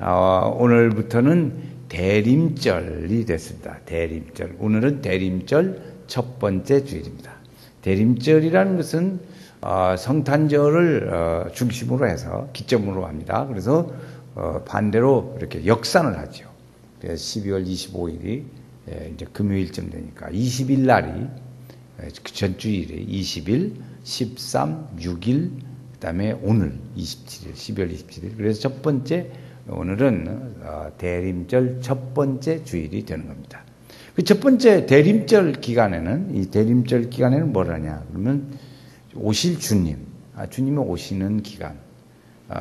오늘부터는 대림절이 됐습니다. 대림절. 오늘은 대림절 첫 번째 주일입니다. 대림절이라는 것은 성탄절을 중심으로 해서 기점으로 합니다. 그래서 반대로 이렇게 역산을 하죠. 그래서 12월 25일이 이제 금요일쯤 되니까 20일 날이 전주일이 20일, 13, 6일, 그다음에 오늘 27일, 12월 27일. 그래서 첫 번째 오늘은 대림절 첫 번째 주일이 되는 겁니다. 그 첫 번째 대림절 기간에는 뭘 하냐? 그러면 오실 주님, 주님이 오시는 기간,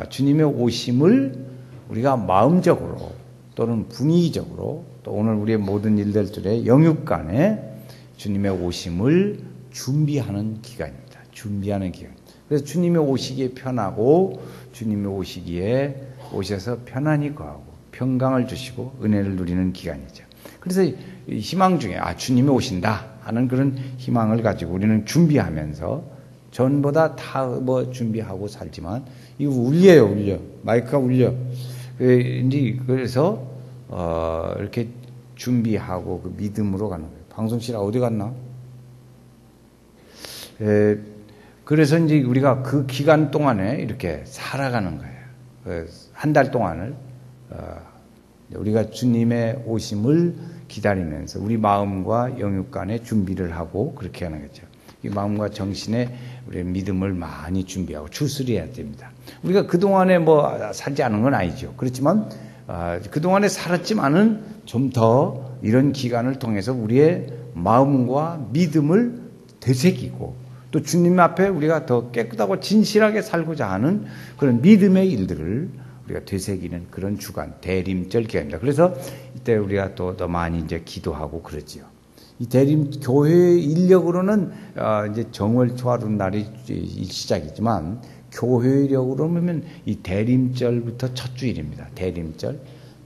주님의 오심을 우리가 마음적으로 또는 분위기적으로 또 오늘 우리의 모든 일들 중에 영육간에 주님의 오심을 준비하는 기간입니다. 준비하는 기간. 그래서 주님이 오시기에 편하고 주님이 오셔서 편안히 거하고 평강을 주시고 은혜를 누리는 기간이죠. 그래서 희망 중에 주님이 오신다 하는 그런 희망을 가지고 우리는 준비하면서 전보다 다 준비하고 살지만 이거 울려 마이크가 울려. 그래서 이렇게 준비하고 그 믿음으로 가는 거예요. 방송실 어디 갔나? 그래서 이제 우리가 그 기간 동안에 이렇게 살아가는 거예요. 한 달 동안을 우리가 주님의 오심을 기다리면서 우리 마음과 영육간에 준비를 하고 그렇게 하는 거죠. 이 마음과 정신에 우리의 믿음을 많이 준비하고 추스려야 됩니다. 우리가 그동안에 살지 않은 건 아니죠. 그렇지만 그동안에 살았지만은 좀 더 이런 기간을 통해서 우리의 마음과 믿음을 되새기고 또 주님 앞에 우리가 더 깨끗하고 진실하게 살고자 하는 그런 믿음의 일들을 우리가 되새기는 그런 주간, 대림절 기간입니다. 그래서 이때 우리가 또 더 많이 이제 기도하고 그러지요. 이 교회 인력으로는 이제 정월 초하루 날이 시작이지만 교회력으로 보면 이 대림절부터 첫 주일입니다.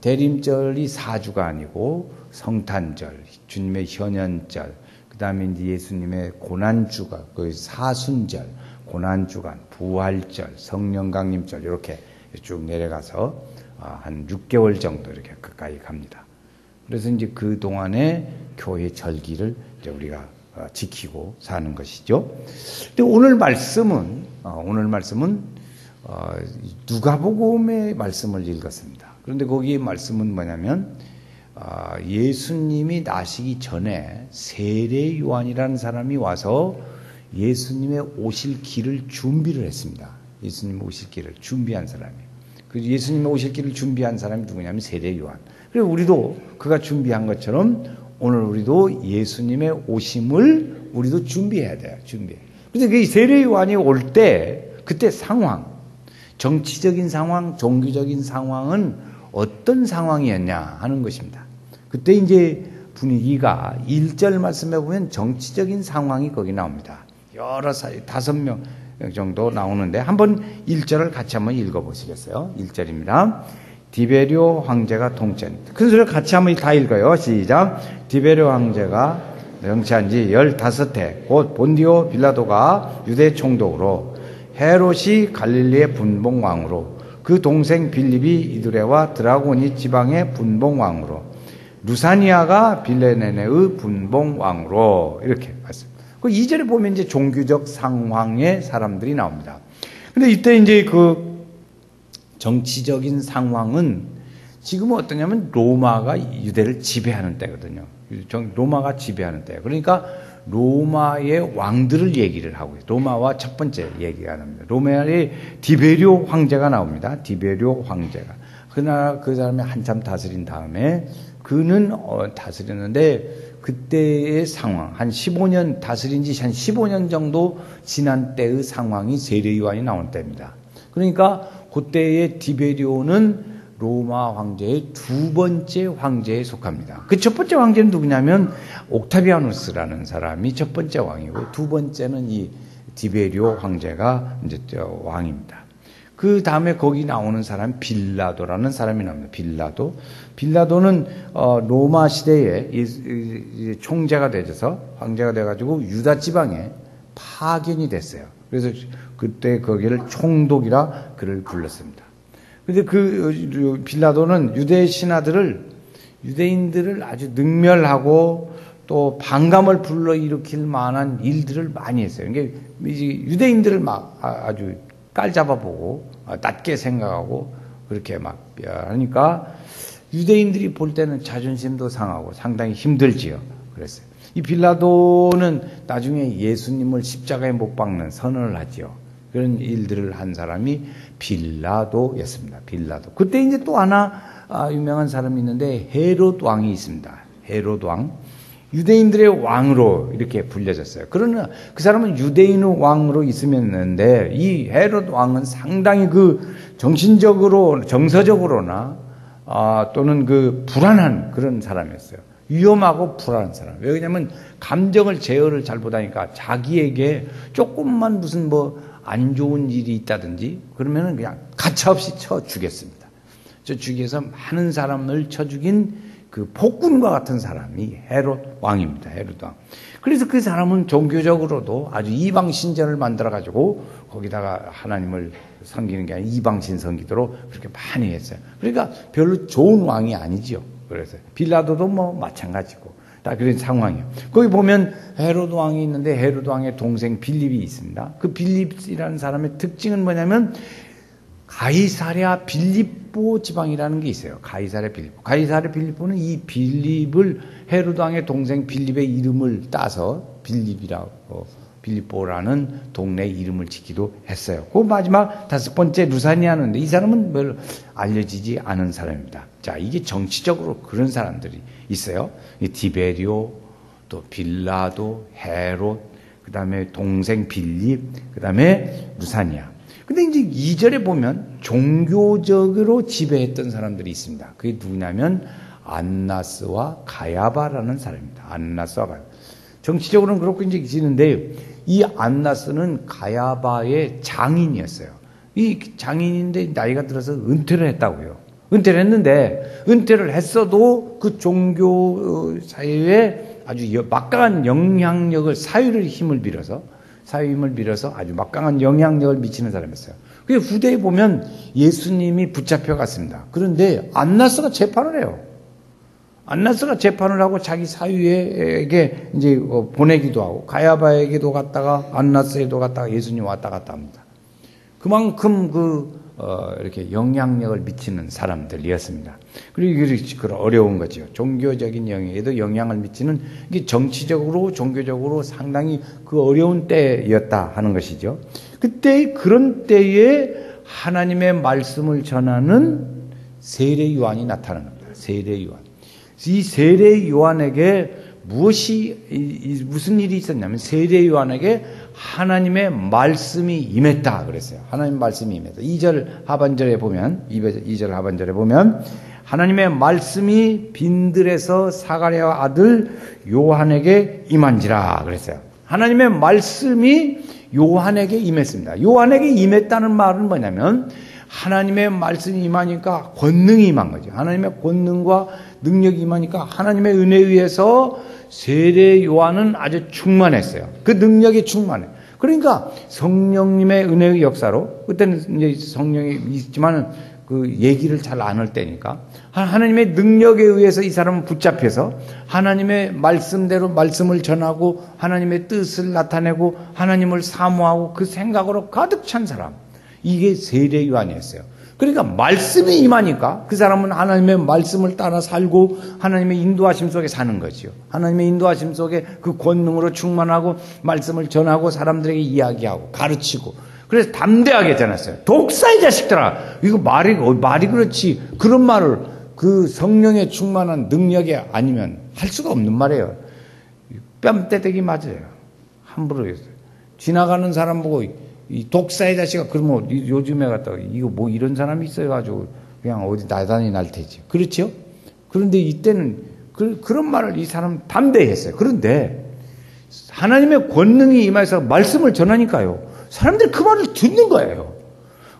대림절이 4주가 아니고 성탄절, 주님의 현현절, 그 다음에 이제 예수님의 고난주가, 그 사순절, 고난주간, 부활절, 성령강림절, 이렇게 쭉 내려가서 한 6개월 정도 이렇게 가까이 갑니다. 그래서 이제 그 동안에 교회 절기를 이제 우리가 지키고 사는 것이죠. 근데 오늘 말씀은 누가복음의 말씀을 읽었습니다. 그런데 거기에 말씀은 뭐냐면 예수님이 나시기 전에 세례 요한이라는 사람이 와서 예수님의 오실 길을 준비를 했습니다. 예수님 오실 길을 준비한 사람이. 그 예수님의 오실 길을 준비한 사람이 누구냐면 세례 요한. 그래서 우리도 그가 준비한 것처럼 오늘 우리도 예수님의 오심을 우리도 준비해야 돼요. 그래서 그 세례 요한이 올 때 그때 상황, 정치적인 상황, 종교적인 상황은 어떤 상황이었냐 하는 것입니다. 그때 이제 분위기가 1절 말씀에 보면 정치적인 상황이 거기 나옵니다. 여러 5명 정도 나오는데 한번 1절을 같이 한번 읽어보시겠어요? 1절입니다. 디베리오 황제가 통치한. 큰 소리로 같이 한번 다 읽어요. 시작. 디베리오 황제가 정치한 지 15해 곧 본디오 빌라도가 유대 총독으로 헤롯이 갈릴리의 분봉왕으로 그 동생 빌립이 이두레와 드라고니 지방의 분봉왕으로 루사니아가 빌레네네의 분봉왕으로 이렇게 봤습니다. 그 2절에 보면 이제 종교적 상황의 사람들이 나옵니다. 근데 이때 이제 그 정치적인 상황은 지금은 어떠냐면 로마가 유대를 지배하는 때거든요. 로마가 지배하는 때예요. 그러니까 로마의 왕들을 얘기를 하고 있어요. 로마와 첫 번째 얘기가 나옵니다. 로마의 디베리오 황제가 나옵니다. 디베리오 황제가. 그 사람이 한참 다스린 다음에 그는 다스렸는데 그때의 상황, 한 15년 다스린 지 한 15년 정도 지난 때의 상황이 세례 요한이 나온 때입니다. 그러니까 그때의 디베리오는 로마 황제의 두 번째 황제에 속합니다. 그 첫 번째 황제는 누구냐면 옥타비아누스라는 사람이 첫 번째 왕이고 두 번째는 이 디베리오 황제가 이제 왕입니다. 그 다음에 거기 나오는 사람 빌라도라는 사람이 나옵니다. 빌라도는 로마 시대에 총재가 되어서 황제가 돼가지고 유다 지방에 파견이 됐어요. 그래서 그때 거기를 총독이라 그를 불렀습니다. 근데 그 빌라도는 유대인들을 아주 능멸하고 또 반감을 불러일으킬 만한 일들을 많이 했어요. 그러니까 유대인들을 막 아주 깔잡아보고 낮게 생각하고 그렇게 막 하니까 유대인들이 볼 때는 자존심도 상하고 상당히 힘들지요. 그랬어요. 이 빌라도는 나중에 예수님을 십자가에 못 박는 선언을 하지요. 그런 일들을 한 사람이 빌라도였습니다. 빌라도. 그때 이제 또 하나 유명한 사람이 있는데 헤롯 왕이 있습니다. 헤롯 왕. 유대인들의 왕으로 이렇게 불려졌어요. 그러나 그 사람은 유대인 왕으로 있으면는데 이 헤롯 왕은 상당히 그 정서적으로나 또는 그 불안한 그런 사람이었어요. 위험하고 불안한 사람. 왜냐하면 감정을 제어를 잘 못하니까 자기에게 조금만 무슨 뭐 안 좋은 일이 있다든지 그러면은 그냥 가차없이 쳐 죽였습니다. 저 죽여서 많은 사람을 쳐 죽인 그 폭군과 같은 사람이 헤롯 왕입니다. 헤롯 왕. 그래서 그 사람은 종교적으로도 아주 이방 신전을 만들어 가지고 거기다가 하나님을 섬기는 게 아니라 이방 신성 기도로 그렇게 많이 했어요. 그러니까 별로 좋은 왕이 아니지요. 그래서 빌라도도 뭐 마찬가지고 다 그런 상황이에요. 거기 보면 헤롯 왕이 있는데 헤롯 왕의 동생 빌립이 있습니다. 그 빌립이라는 사람의 특징은 뭐냐면 가이사랴 빌립보 지방이라는 게 있어요. 가이사랴 빌립보. 가이사랴 빌립보는 이 빌립을 헤롯 왕의 동생 빌립의 이름을 따서 빌립보라는 동네 이름을 짓기도 했어요. 그 마지막 다섯 번째 루사니아는데 이 사람은 별 알려지지 않은 사람입니다. 자, 이게 정치적으로 그런 사람들이 있어요. 이 디베리오, 또 빌라도, 헤롯, 그 다음에 동생 빌립, 그 다음에 루사니아. 근데 이제 2절에 보면 종교적으로 지배했던 사람들이 있습니다. 그게 누구냐면 안나스와 가야바라는 사람입니다. 안나스와 가야바. 정치적으로는 그렇고 이제 지는데 이 안나스는 가야바의 장인이었어요. 이 장인인데 나이가 들어서 은퇴를 했다고요. 은퇴를 했어도 그 종교 사회에 아주 막강한 영향력을 사회의 힘을 빌어서 아주 막강한 영향력을 미치는 사람이었어요. 그 후대에 보면 예수님이 붙잡혀 갔습니다. 그런데 안나스가 재판을 해요. 안나스가 재판을 하고 자기 사위에게 이제 보내기도 하고 가야바에게도 갔다가 안나스에도 갔다가 예수님 왔다 갔다 합니다. 그만큼 이렇게 영향력을 미치는 사람들이었습니다. 그리고 이게 어려운 거죠. 종교적인 영역에도 영향을 미치는 이게 정치적으로 종교적으로 상당히 그 어려운 때였다 하는 것이죠. 그때 그런 때에 하나님의 말씀을 전하는 세례 요한이 나타나는 겁니다. 세례 요한. 이 세례 요한에게 무슨 일이 있었냐면 세례 요한에게 하나님의 말씀이 임했다 그랬어요. 하나님의 말씀이 임했다. 2절 하반절에 보면 하나님의 말씀이 빈들에서 사가랴 아들 요한에게 임한지라 그랬어요. 하나님의 말씀이 요한에게 임했습니다. 요한에게 임했다는 말은 뭐냐면 하나님의 말씀이 임하니까 권능이 임한 거죠. 하나님의 권능과 능력이 임하니까 하나님의 은혜에 의해서 세례 요한은 아주 충만했어요. 그 능력에 충만해. 그러니까 성령님의 은혜의 역사로 그때는 이제 성령이 있지만은 그 얘기를 잘 안 할 때니까 하나님의 능력에 의해서 이 사람은 붙잡혀서 하나님의 말씀대로 말씀을 전하고 하나님의 뜻을 나타내고 하나님을 사모하고 그 생각으로 가득 찬 사람. 이게 세례 요한이었어요. 그러니까 말씀이 임하니까 그 사람은 하나님의 말씀을 따라 살고 하나님의 인도하심 속에 사는 거죠. 하나님의 인도하심 속에 그 권능으로 충만하고 말씀을 전하고 사람들에게 이야기하고 가르치고 그래서 담대하게 전했어요. 독사의 자식들아. 이거 말이 그렇지. 그런 말을 그 성령의 충만한 능력이 아니면 할 수가 없는 말이에요. 뺨때대기 맞아요. 함부로 했어요. 지나가는 사람 보고 이 독사의 자식아 그러면 요즘에 갖다가 이거 뭐 이런 사람이 있어가지고 그냥 어디 나다니 날 테지. 그렇죠? 그런데 이때는 그런 말을 이 사람 담대했어요. 그런데 하나님의 권능이 임해서 말씀을 전하니까요. 사람들이 그 말을 듣는 거예요.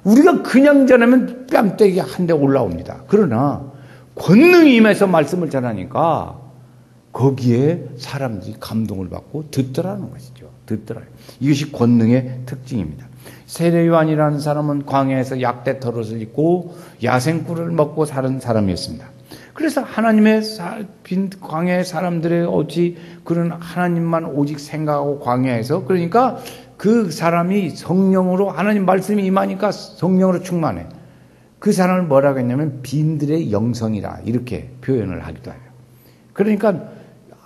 우리가 그냥 전하면 뺨때기 한 대 올라옵니다. 그러나 권능이 임해서 말씀을 전하니까 거기에 사람들이 감동을 받고 듣더라는 것이죠. 듣더라요. 이것이 권능의 특징입니다. 세례 요한이라는 사람은 광야에서 약대 털옷을 입고 야생꿀을 먹고 사는 사람이었습니다. 그래서 하나님의 빈 광야의 사람들의 어찌 그런 하나님만 오직 생각하고 광야에서, 그러니까 그 사람이 성령으로, 하나님 말씀이 임하니까 성령으로 충만해. 그 사람을 뭐라고 했냐면 빈들의 영성이라 이렇게 표현을 하기도 해요. 그러니까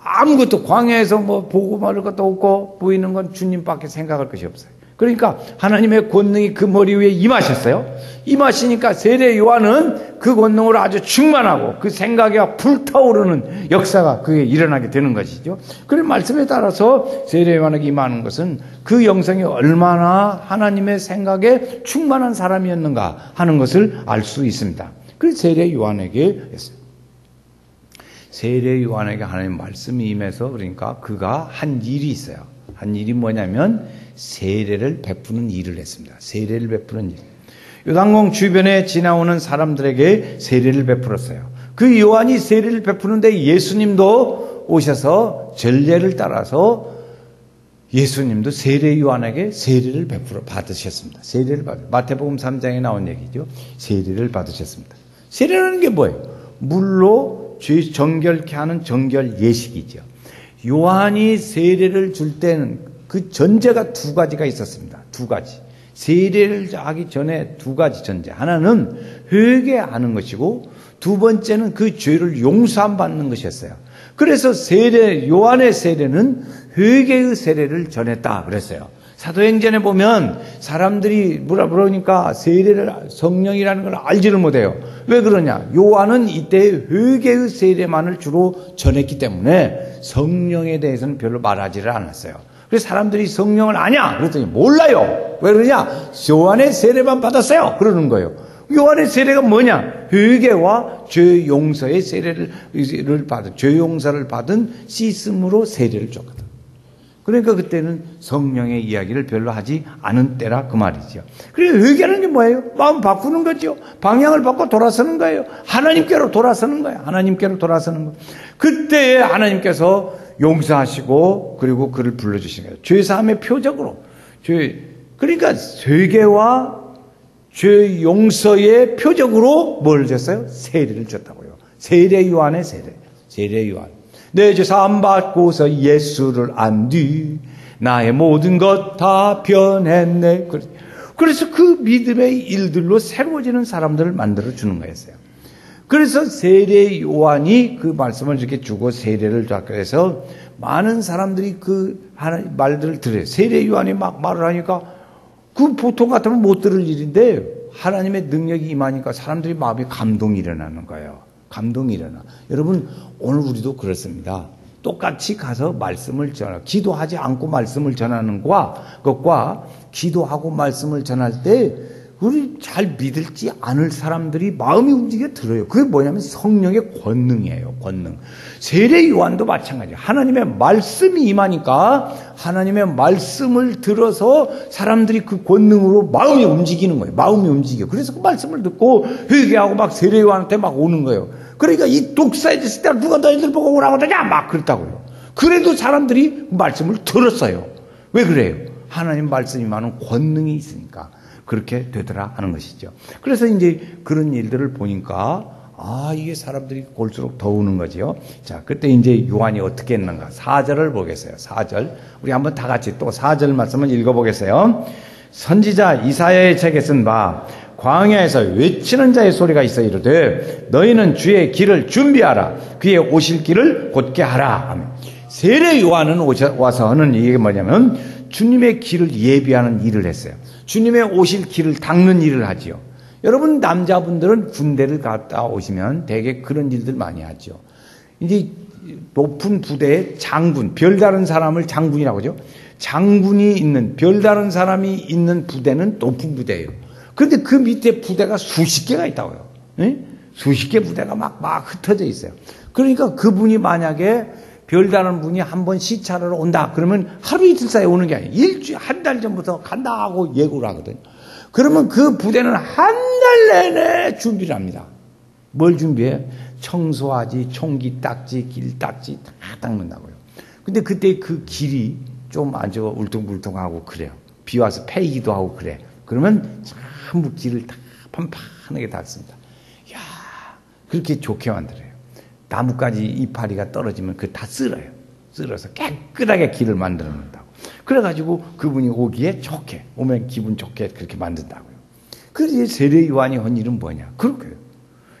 아무것도 광야에서 뭐 보고 말할 것도 없고 보이는 건 주님밖에 생각할 것이 없어요. 그러니까 하나님의 권능이 그 머리 위에 임하셨어요. 임하시니까 세례 요한은 그 권능으로 아주 충만하고 그 생각이 불타오르는 역사가 그게 일어나게 되는 것이죠. 그런 말씀에 따라서 세례 요한에게 임하는 것은 그 영성이 얼마나 하나님의 생각에 충만한 사람이었는가 하는 것을 알 수 있습니다. 그 세례 요한에게 했어요. 세례 요한에게 하나님 말씀이 임해서, 그러니까 그가 한 일이 있어요. 한 일이 뭐냐면 세례를 베푸는 일을 했습니다. 세례를 베푸는 일. 요단강 주변에 지나오는 사람들에게 세례를 베풀었어요. 그 요한이 세례를 베푸는데 예수님도 오셔서 전례를 따라서 예수님도 세례 요한에게 세례를 베풀어 받으셨습니다. 세례를 마태복음 3장에 나온 얘기죠. 세례를 받으셨습니다. 세례라는 게 뭐예요? 물로 죄 정결케 하는 정결 예식이죠. 요한이 세례를 줄 때는 그 전제가 두 가지가 있었습니다. 두 가지. 세례를 하기 전에 두 가지 전제. 하나는 회개하는 것이고 두 번째는 그 죄를 용서함 받는 것이었어요. 그래서 요한의 세례는 회개의 세례를 전했다 그랬어요. 사도행전에 보면 사람들이 뭐라 그러니까 세례를 성령이라는 걸 알지를 못해요. 왜 그러냐? 요한은 이때 회개의 세례만을 주로 전했기 때문에 성령에 대해서는 별로 말하지를 않았어요. 그래서 사람들이 성령을 아냐? 그랬더니 몰라요. 왜 그러냐? 요한의 세례만 받았어요. 그러는 거예요. 요한의 세례가 뭐냐? 회개와 죄 용서의 세례를 받은, 죄 용서를 받은 씻음으로 세례를 줬거든. 그러니까 그때는 성령의 이야기를 별로 하지 않은 때라 그 말이죠. 그래서 회개하는 게 뭐예요? 마음 바꾸는 거죠. 방향을 바꿔 돌아서는 거예요. 하나님께로 돌아서는 거예요. 하나님께로 돌아서는 거. 그때 하나님께서 용서하시고 그리고 그를 불러주신 거예요. 죄사함의 표적으로. 그러니까 회개와 죄 용서의 표적으로 뭘 줬어요? 세례를 줬다고요. 세례 요한의 세례. 세례 요한. 내 죄 사함 받고서 예수를 안 뒤 나의 모든 것 다 변했네. 그래서 그 믿음의 일들로 새로워지는 사람들을 만들어 주는 거였어요. 그래서 세례 요한이 그 말씀을 이렇게 주고 세례를 줬고 해서 많은 사람들이 그 말들을 들어요. 세례 요한이 막 말을 하니까 그 보통 같으면 못 들을 일인데 하나님의 능력이 임하니까 사람들이 마음에 감동이 일어나는 거예요. 감동이 일어나. 여러분 오늘 우리도 그렇습니다. 똑같이 가서 말씀을 기도하지 않고 말씀을 전하는 것과 기도하고 말씀을 전할 때 우리 잘 믿을지 않을 사람들이 마음이 움직여 들어요. 그게 뭐냐면 성령의 권능이에요. 권능. 세례 요한도 마찬가지예요. 하나님의 말씀이 임하니까 하나님의 말씀을 들어서 사람들이 그 권능으로 마음이 움직이는 거예요. 마음이 움직여. 그래서 그 말씀을 듣고 회개하고 막 세례 요한한테 막 오는 거예요. 그러니까 이 독사해졌을 때 누가 너희들 보고 오라고 하더냐 막 그랬다고요. 그래도 사람들이 말씀을 들었어요. 왜 그래요? 하나님 말씀이 많은 권능이 있으니까 그렇게 되더라 하는 것이죠. 그래서 이제 그런 일들을 보니까 이게 사람들이 볼수록 더 우는 거지요. 자, 그때 이제 요한이 어떻게 했는가? 4절을 보겠어요. 4절. 우리 한번 다 같이 또 4절 말씀을 읽어보겠어요. 선지자 이사야의 책에 쓴 바 광야에서 외치는 자의 소리가 있어 이르되 너희는 주의 길을 준비하라. 그의 오실 길을 곧게 하라. 아멘. 세례 요한은 와서 하는 이게 뭐냐면 주님의 길을 예비하는 일을 했어요. 주님의 오실 길을 닦는 일을 하지요. 여러분 남자분들은 군대를 갔다 오시면 대개 그런 일들 많이 하죠. 이제 높은 부대에 장군, 별다른 사람을 장군이라고 하죠. 장군이 있는, 별다른 사람이 있는 부대는 높은 부대예요. 그런데 그 밑에 부대가 수십 개가 있다고요. 네? 수십 개 부대가 막 흩어져 있어요. 그러니까 그분이 만약에 별다른 분이 한번 시찰하러 온다. 그러면 하루 이틀 사이에 오는 게 아니에요. 일주일, 한 달 전부터 간다 하고 예고를 하거든요. 그러면 그 부대는 한 달 내내 준비를 합니다. 뭘 준비해? 청소하지, 총기 닦지, 길 닦지 다 닦는다고요. 근데 그때 그 길이 좀 아주 울퉁불퉁하고 그래요. 비 와서 패이기도 하고 그래. 그러면 전부 길을 다 판판하게 닦습니다. 이야, 그렇게 좋게 만들어요. 나뭇가지 이파리가 떨어지면 그 다 쓸어요. 쓸어서 깨끗하게 길을 만들어 놓는다고. 그래가지고 그분이 오기에 좋게, 오면 기분 좋게 그렇게 만든다고요. 그래서 세례 요한이 한 일은 뭐냐? 그렇게요.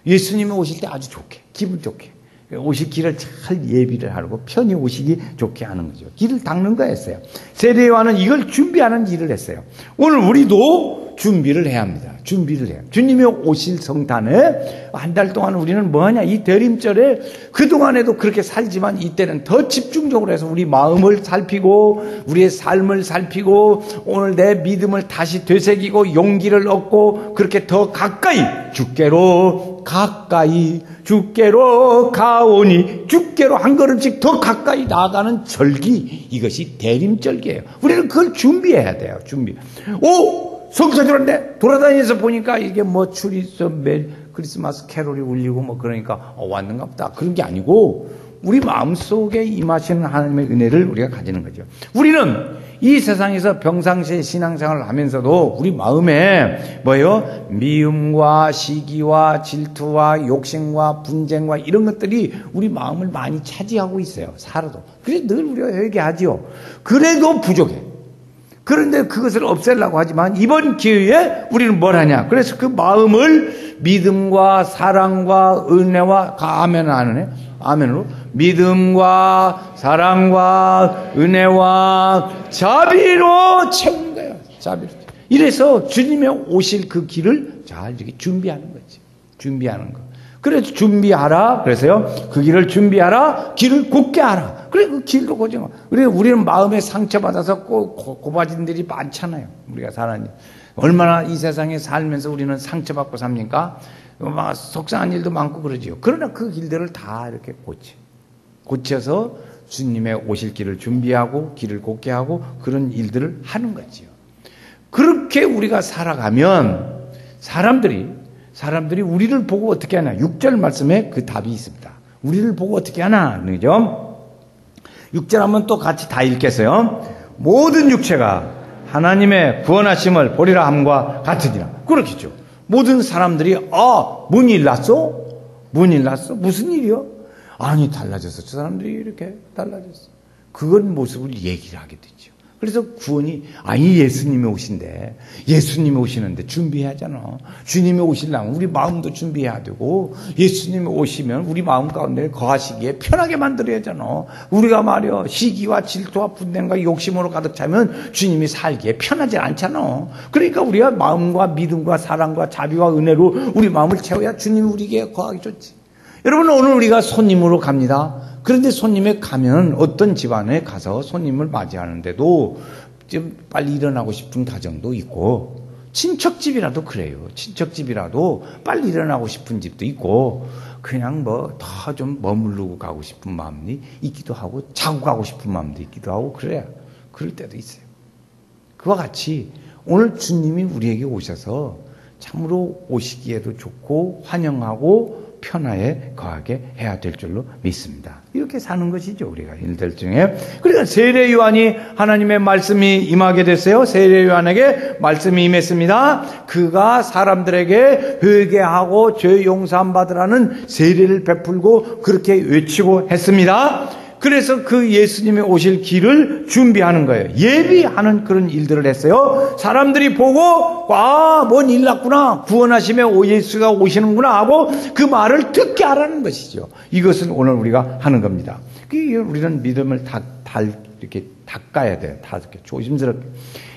예수님이 오실 때 아주 좋게, 기분 좋게. 오실 길을 잘 예비를 하고 편히 오시기 좋게 하는 거죠. 길을 닦는 거였어요. 세례 요한은 이걸 준비하는 일을 했어요. 오늘 우리도 준비를 해야 합니다. 준비를 해요. 주님이 오실 성탄에 한 달 동안 우리는 뭐하냐? 이 대림절에 그동안에도 그렇게 살지만 이때는 더 집중적으로 해서 우리 마음을 살피고 우리의 삶을 살피고 오늘 내 믿음을 다시 되새기고 용기를 얻고 그렇게 더 가까이 주께로 가오니 주께로 한 걸음씩 더 가까이 나아가는 절기, 이것이 대림절기예요. 우리는 그걸 준비해야 돼요. 준비. 성탄절인데 돌아다니면서 보니까 이게 뭐 크리스마스 캐롤이 울리고 뭐 그러니까 왔는가 보다. 그런 게 아니고 우리 마음속에 임하시는 하나님의 은혜를 우리가 가지는 거죠. 우리는 이 세상에서 평상시에 신앙생활을 하면서도 우리 마음에 뭐예요? 미움과 시기와 질투와 욕심과 분쟁과 이런 것들이 우리 마음을 많이 차지하고 있어요. 살아도. 그래서 늘 우리가 얘기하지요. 그래도 부족해. 그런데 그것을 없애려고 하지만 이번 기회에 우리는 뭘 하냐? 그래서 그 마음을 믿음과 사랑과 은혜와 아멘으로 믿음과 사랑과 은혜와 자비로 채우는 거예요. 자비로. 이래서 주님의 오실 그 길을 잘 이렇게 준비하는 거지. 준비하는 거. 그래서 준비하라. 그래서요. 그 길을 준비하라. 길을 굳게 하라. 그래, 그 길도 고정. 우리는 마음에 상처받아서 고바진 일이 많잖아요. 우리가 사는 일. 얼마나 이 세상에 살면서 우리는 상처받고 삽니까? 막 속상한 일도 많고 그러지요. 그러나 그 길들을 다 이렇게 고쳐서 주님의 오실 길을 준비하고 길을 곧게 하고 그런 일들을 하는 거지요. 그렇게 우리가 살아가면 사람들이 우리를 보고 어떻게 하나? 6절 말씀에 그 답이 있습니다. 우리를 보고 어떻게 하나? 그죠? 6절 한번 또 같이 다 읽겠어요. 모든 육체가 하나님의 구원하심을 보리라 함과 같으니라. 그렇겠죠. 모든 사람들이 뭔 일 났어? 뭔 일 났어? 무슨 일이요? 아니 달라졌어. 저 사람들이 이렇게 달라졌어. 그건 모습을 얘기를 하게 되죠. 그래서 구원이 예수님이 오신대. 예수님이 오시는데 준비해야 하잖아. 주님이 오시려면 우리 마음도 준비해야 되고 예수님이 오시면 우리 마음 가운데 거하시기에 편하게 만들어야 하잖아. 우리가 말이야 시기와 질투와 분쟁과 욕심으로 가득 차면 주님이 살기에 편하지 않잖아. 그러니까 우리가 마음과 믿음과 사랑과 자비와 은혜로 우리 마음을 채워야 주님이 우리에게 거하기 좋지. 여러분 오늘 우리가 손님으로 갑니다. 그런데 손님에 가면 어떤 집안에 가서 손님을 맞이하는데도 좀 빨리 일어나고 싶은 가정도 있고 친척집이라도 그래요. 친척집이라도 빨리 일어나고 싶은 집도 있고 그냥 뭐 더 좀 머무르고 가고 싶은 마음이 있기도 하고 자고 가고 싶은 마음도 있기도 하고 그래요. 그럴 때도 있어요. 그와 같이 오늘 주님이 우리에게 오셔서 참으로 오시기에도 좋고 환영하고 편하에 거하게 해야 될 줄로 믿습니다. 이렇게 사는 것이죠. 우리가 일들 중에. 그러니까 세례 요한이 하나님의 말씀이 임하게 됐어요. 세례 요한에게 말씀이 임했습니다. 그가 사람들에게 회개하고 죄 용서함 받으라는 세례를 베풀고 그렇게 외치고 했습니다. 그래서 그 예수님이 오실 길을 준비하는 거예요. 예비하는 그런 일들을 했어요. 사람들이 보고 뭔 일 났구나. 구원하심에 예수가 오시는구나 하고 그 말을 듣게 하라는 것이죠. 이것은 오늘 우리가 하는 겁니다. 우리는 믿음을 이렇게 닦아야 돼요. 다 이렇게 조심스럽게.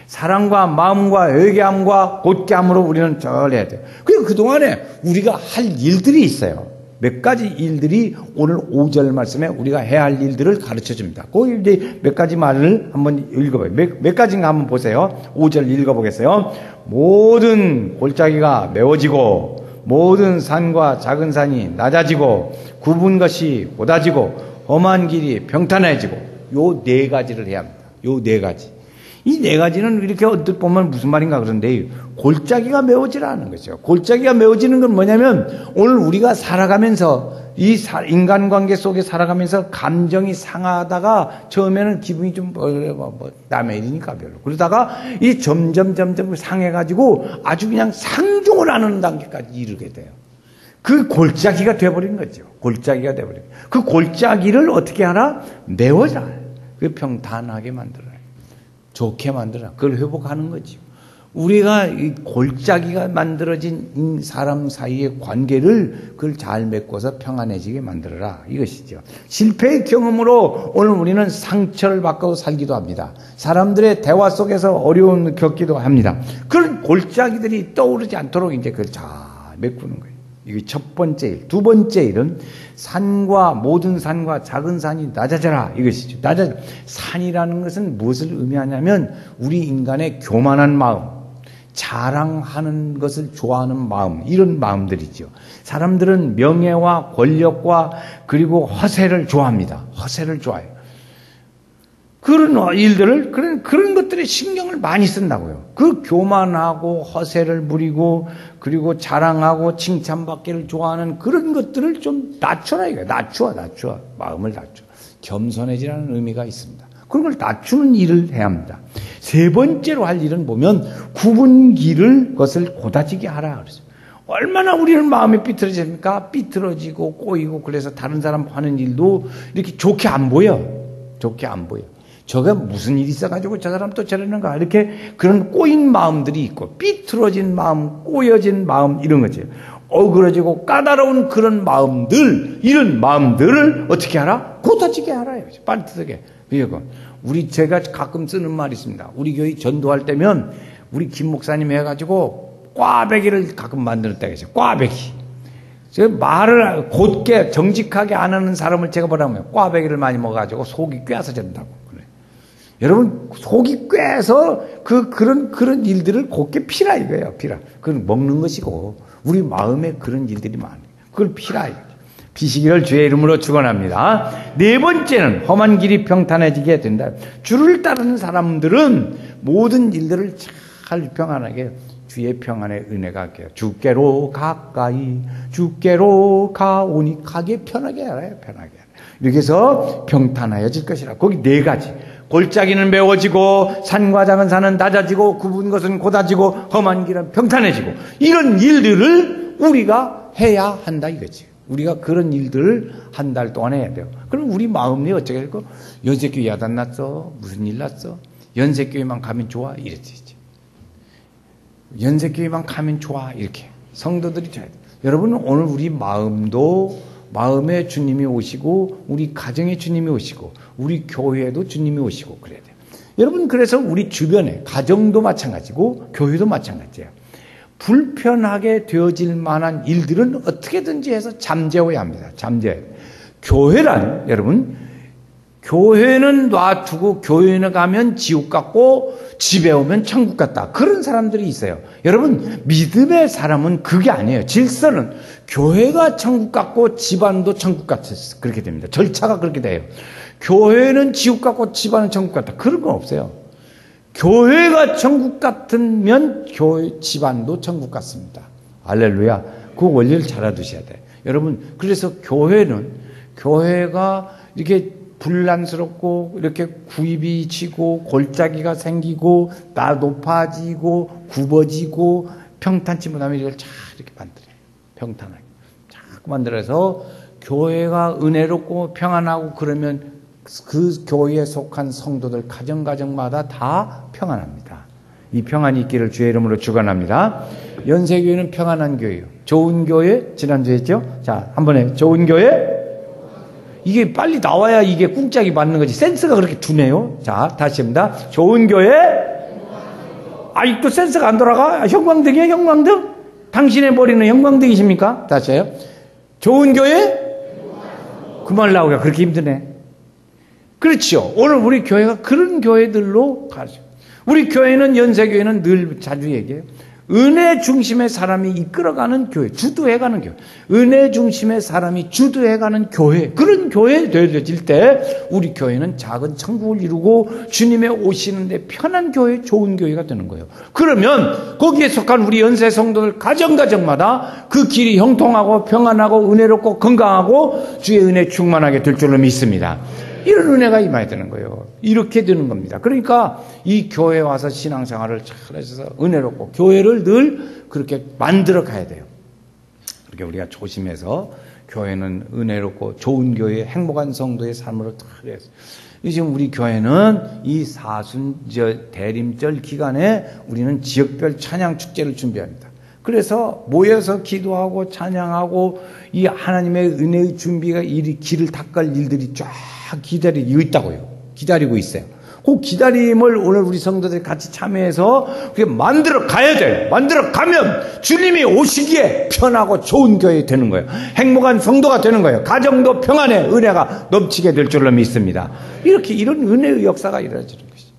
사랑과 마음과 회개함과 곧게함으로 우리는 절해야 돼요. 그리고 그동안에 우리가 할 일들이 있어요. 몇 가지 일들이 오늘 5절 말씀에 우리가 해야 할 일들을 가르쳐 줍니다. 거기 이제 몇 가지 말을 한번 읽어봐요. 몇 가지인가 한번 보세요. 5절 읽어보겠어요. 모든 골짜기가 메워지고 모든 산과 작은 산이 낮아지고 굽은 것이 곧아지고 험한 길이 평탄해지고 요 네 가지를 해야 합니다. 요 네 가지. 이 네 가지는 이렇게 언뜻 보면 무슨 말인가 그런데 골짜기가 메워지라는 거죠. 골짜기가 메워지는 건 뭐냐면 오늘 우리가 살아가면서 이 인간관계 속에 살아가면서 감정이 상하다가 처음에는 기분이 좀 남의 일이니까 별로. 그러다가 이 점점 상해가지고 아주 그냥 상종을 하는 단계까지 이르게 돼요. 그 골짜기가 돼버린 거죠. 골짜기가 돼버린 거예요. 그 골짜기를 어떻게 하나? 메워라. 그 평탄하게 만들어라. 좋게 만들어라. 그걸 회복하는 거죠. 우리가 이 골짜기가 만들어진 사람 사이의 관계를 그걸 잘 메꿔서 평안해지게 만들어라. 이것이죠. 실패의 경험으로 오늘 우리는 상처를 받고 살기도 합니다. 사람들의 대화 속에서 어려움을 겪기도 합니다. 그런 골짜기들이 떠오르지 않도록 이제 그걸 잘 메꾸는 거예요. 이게 첫 번째 일. 두 번째 일은 모든 산과 작은 산이 낮아져라. 이것이죠. 산이라는 것은 무엇을 의미하냐면 우리 인간의 교만한 마음, 자랑하는 것을 좋아하는 마음, 이런 마음들이죠. 사람들은 명예와 권력과 그리고 허세를 좋아합니다. 허세를 좋아해요. 그런 일들을, 그런 것들에 신경을 많이 쓴다고요. 그 교만하고 허세를 부리고 그리고 자랑하고 칭찬받기를 좋아하는 그런 것들을 좀 낮춰라 이거예요. 낮춰. 마음을 낮춰. 겸손해지라는 의미가 있습니다. 그런 걸 낮추는 일을 해야 합니다. 세 번째로 할 일은 보면 구분기를 것을 고다지게 하라 그랬어요. 얼마나 우리는 마음이 삐뚤어집니까? 삐뚤어지고 꼬이고 그래서 다른 사람 하는 일도 이렇게 좋게 안 보여. 저게 무슨 일이 있어가지고 저 사람 또 저러는가 이렇게 그런 꼬인 마음들이 있고 삐뚤어진 마음, 꼬여진 마음 이런 거죠. 어그러지고 까다로운 그런 마음들, 이런 마음들을 어떻게 하라? 고다지게 하라. 빠릿하게. 제가 가끔 쓰는 말이 있습니다. 우리 교회 전도할 때면 우리 김 목사님 해가지고 꽈배기를 가끔 만드는 때가 있어요. 꽈배기. 말을 곧게 정직하게 안 하는 사람을 제가 뭐라고 꽈배기를 많이 먹어가지고 속이 꿰서 된다고. 그래. 여러분, 속이 꿰서 그런 일들을 곧게 피라 이거예요. 피라. 그건 먹는 것이고, 우리 마음에 그런 일들이 많아요. 그걸 피라 이거죠. 피시기를 주의 이름으로 축원합니다. 네 번째는 험한 길이 평탄해지게 된다. 주를 따르는 사람들은 모든 일들을 잘 평안하게 주의 평안의 은혜가 할게요. 주께로 가까이 주께로 가오니 가게 편하게 알아요. 편하게. 이렇게 해서 평탄하여질 것이라. 거기 네 가지. 골짜기는 메워지고 산과 작은 산은 낮아지고 굽은 것은 고다지고 험한 길은 평탄해지고 이런 일들을 우리가 해야 한다 이거지. 우리가 그런 일들을 한 달 동안 해야 돼요. 그럼 우리 마음이 어쩌게 될까? 연세교회 야단 났어? 무슨 일 났어? 연세교회만 가면 좋아? 이랬지. 연세교회만 가면 좋아? 이렇게. 성도들이 잘. 여러분, 오늘 우리 마음에 주님이 오시고, 우리 가정에 주님이 오시고, 우리 교회에도 주님이 오시고, 그래야 돼요. 여러분, 그래서 우리 주변에, 가정도 마찬가지고, 교회도 마찬가지예요. 불편하게 되어질 만한 일들은 어떻게든지 해서 잠재워야 합니다. 교회란, 여러분, 교회는 놔두고 교회는 가면 지옥 같고 집에 오면 천국 같다. 그런 사람들이 있어요. 여러분, 믿음의 사람은 그게 아니에요. 질서는 교회가 천국 같고 집안도 천국 같아서 그렇게 됩니다. 절차가 그렇게 돼요. 교회는 지옥 같고 집안은 천국 같다. 그런 건 없어요. 교회가 천국 같으면 교회 집안도 천국 같습니다. 할렐루야. 그 원리를 잘 알아두셔야 돼요. 여러분, 그래서 교회가 이렇게 분란스럽고 이렇게 구입이 치고 골짜기가 생기고 높아지고 굽어지고 평탄치 못하면 이걸 잘 이렇게 만들어요. 평탄하게. 자꾸 만들어서 교회가 은혜롭고 평안하고 그러면 그 교회에 속한 성도들 가정마다 다 평안합니다. 이 평안이 있기를 주의 이름으로 축원합니다. 연세교회는 평안한 교회예요. 좋은 교회 지난주에 했죠? 자, 한번에 좋은 교회. 이게 빨리 나와야 이게 꿍짝이 맞는 거지. 센스가 그렇게 두네요. 자, 다시 합니다. 좋은 교회. 아직도 센스가 안 돌아가? 형광등이에요, 형광등? 당신의 머리는 형광등이십니까? 다시 해요. 좋은 교회? 그 말 나오기가 그렇게 힘드네. 그렇죠. 오늘 우리 교회가 그런 교회들로 가죠. 우리 교회는 연세교회는 늘 자주 얘기해요. 은혜 중심의 사람이 이끌어가는 교회, 주도해가는 교회, 은혜 중심의 사람이 주도해가는 교회, 그런 교회에 되어질 때 우리 교회는 작은 천국을 이루고 주님의 오시는데 편한 교회, 좋은 교회가 되는 거예요. 그러면 거기에 속한 우리 연세 성도들 가정가정마다 그 길이 형통하고 평안하고 은혜롭고 건강하고 주의 은혜 충만하게 될 줄로 믿습니다. 이런 은혜가 임해야 되는 거예요. 이렇게 되는 겁니다. 그러니까 이 교회에 와서 신앙생활을 잘해서 은혜롭고 교회를 늘 그렇게 만들어 가야 돼요. 그렇게 우리가 조심해서 교회는 은혜롭고 좋은 교회, 행복한 성도의 삶으로 잘 해서 지금 우리 교회는 이 사순절 대림절 기간에 우리는 지역별 찬양 축제를 준비합니다. 그래서 모여서 기도하고 찬양하고 이 하나님의 은혜의 준비가 길을 닦을 일들이 쫙 기다리고 있다고요. 기다리고 있어요. 그 기다림을 오늘 우리 성도들이 같이 참여해서 그게 만들어 가야 돼요. 만들어 가면 주님이 오시기에 편하고 좋은 교회 되는 거예요. 행복한 성도가 되는 거예요. 가정도 평안에 은혜가 넘치게 될 줄로 믿습니다. 이렇게 이런 은혜의 역사가 이루어지는 것이죠.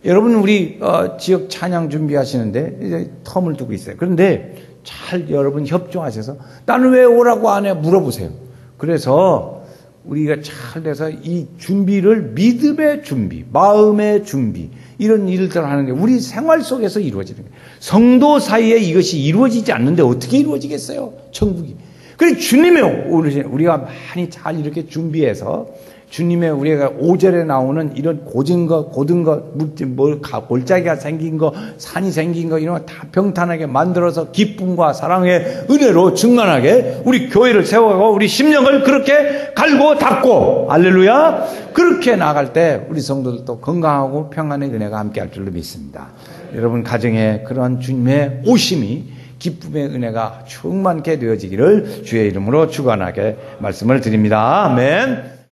여러분 우리 지역 찬양 준비하시는데 이제 텀을 두고 있어요. 그런데 잘 여러분 협조하셔서 나는 왜 오라고 안 해? 물어보세요. 그래서 우리가 잘 돼서 이 준비를 믿음의 준비, 마음의 준비 이런 일들을 하는데 우리 생활 속에서 이루어지는 거예요. 성도 사이에 이것이 이루어지지 않는데 어떻게 이루어지겠어요? 천국이. 그래서 주님의 우리가 많이 잘 이렇게 준비해서 주님의 우리가 5절에 나오는 이런 고든 것, 골짜기가 생긴 거, 산이 생긴 거, 이런 거 다 평탄하게 만들어서 기쁨과 사랑의 은혜로 충만하게 우리 교회를 세워가고 우리 심령을 그렇게 갈고 닦고, 할렐루야! 그렇게 나갈 때 우리 성도들도 건강하고 평안의 은혜가 함께 할 줄로 믿습니다. 여러분 가정에 그러한 주님의 오심이 기쁨의 은혜가 충만케 되어지기를 주의 이름으로 축원하게 말씀을 드립니다. 아멘.